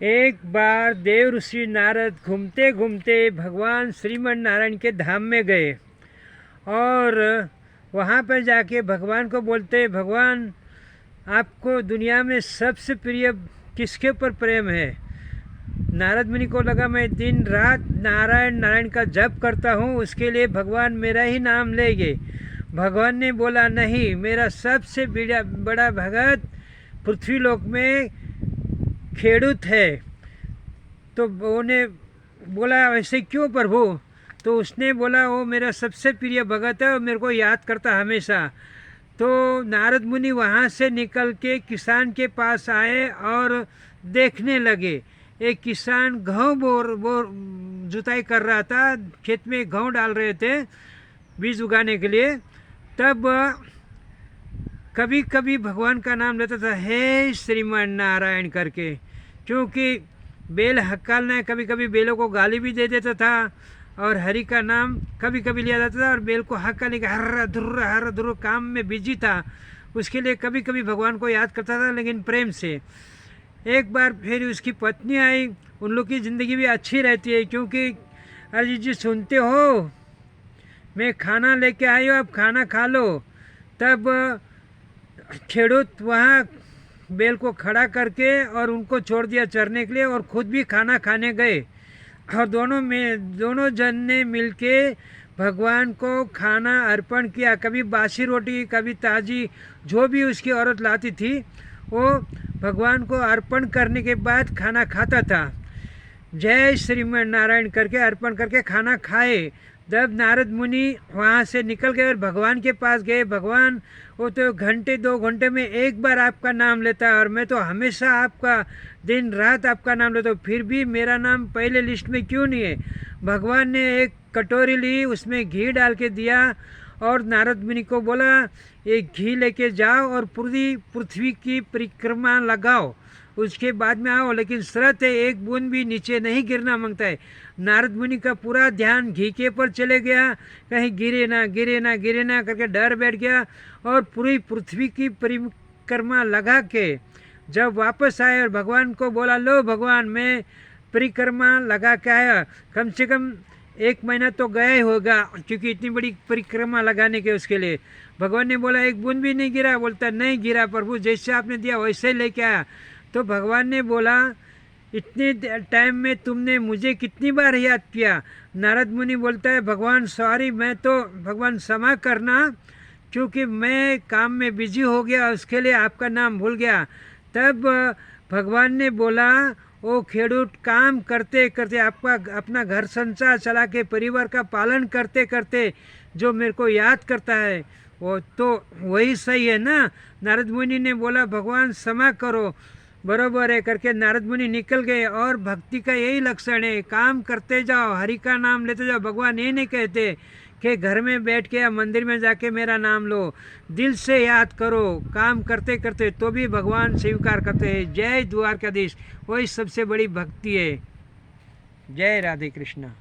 एक बार देव ऋषि नारद घूमते घूमते भगवान श्रीमन नारायण के धाम में गए और वहाँ पर जाके भगवान को बोलते, भगवान आपको दुनिया में सबसे प्रिय किसके ऊपर प्रेम है। नारद मुनि को लगा मैं दिन रात नारायण नारायण का जप करता हूँ, उसके लिए भगवान मेरा ही नाम लेंगे। भगवान ने बोला नहीं, मेरा सबसे बड़ा भगत पृथ्वी लोक में खेडूत है। तो उन्हें बोला ऐसे क्यों प्रभु? तो उसने बोला वो मेरा सबसे प्रिय भगत है और मेरे को याद करता हमेशा। तो नारद मुनि वहाँ से निकल के किसान के पास आए और देखने लगे। एक किसान गेहूँ बोर जुताई कर रहा था, खेत में गेहूँ डाल रहे थे बीज उगाने के लिए। तब कभी कभी भगवान का नाम लेता था, हे श्रीमान नारायण करके, क्योंकि बेल हकालना है। कभी कभी बेलों को गाली भी दे देता था और हरि का नाम कभी कभी लिया जाता था और बेल को हकालने का हर धुर्र काम में बिजी था। उसके लिए कभी कभी भगवान को याद करता था, लेकिन प्रेम से। एक बार फिर उसकी पत्नी आई। उन लोग की ज़िंदगी भी अच्छी रहती है, क्योंकि अरे जी सुनते हो, मैं खाना लेके आई हूँ, अब खाना खा लो। तब खेडूत वहाँ बेल को खड़ा करके और उनको छोड़ दिया चरने के लिए और खुद भी खाना खाने गए। और दोनों जन ने मिलके भगवान को खाना अर्पण किया। कभी बासी रोटी, कभी ताज़ी, जो भी उसकी औरत लाती थी वो भगवान को अर्पण करने के बाद खाना खाता था। जय श्रीमन नारायण करके अर्पण करके खाना खाए। जब नारद मुनि वहाँ से निकल गए और भगवान के पास गए, भगवान वो तो घंटे 2 घंटे में एक बार आपका नाम लेता है और मैं तो हमेशा आपका दिन रात आपका नाम लेता हूँ, फिर भी मेरा नाम पहले लिस्ट में क्यों नहीं है? भगवान ने एक कटोरी ली, उसमें घी डाल के दिया और नारद मुनि को बोला ये घी लेके जाओ और पूरी पृथ्वी की परिक्रमा लगाओ, उसके बाद में आओ, लेकिन शर्त है एक बूंद भी नीचे नहीं गिरना मांगता है। नारद मुनि का पूरा ध्यान घी के पर चले गया, कहीं गिरे ना करके डर बैठ गया और पूरी पृथ्वी की परिक्रमा लगा के जब वापस आए और भगवान को बोला, लो भगवान मैं परिक्रमा लगा के आया, कम से कम 1 महीना तो गया ही होगा, क्योंकि इतनी बड़ी परिक्रमा लगाने के उसके लिए। भगवान ने बोला एक बूंद भी नहीं गिरा? बोलता नहीं गिरा प्रभु, जैसे आपने दिया वैसे ही लेके आया। तो भगवान ने बोला इतने टाइम में तुमने मुझे कितनी बार याद किया? नारद मुनि बोलता है भगवान सॉरी, मैं तो भगवान क्षमा करना, क्योंकि मैं काम में बिजी हो गया, उसके लिए आपका नाम भूल गया। तब भगवान ने बोला वो खेडूत काम करते करते आपका अपना घर संसार चला के परिवार का पालन करते करते जो मेरे को याद करता है वो तो वही सही है ना। नारद मुनि ने बोला भगवान क्षमा करो, बरोबर है करके नारद मुनि निकल गए। और भक्ति का यही लक्षण है, काम करते जाओ, हरि का नाम लेते जाओ। भगवान ये नहीं कहते कि घर में बैठ के या मंदिर में जाके मेरा नाम लो, दिल से याद करो, काम करते करते तो भी भगवान स्वीकार करते हैं। जय द्वारकाधीश, वही सबसे बड़ी भक्ति है। जय राधे कृष्णा।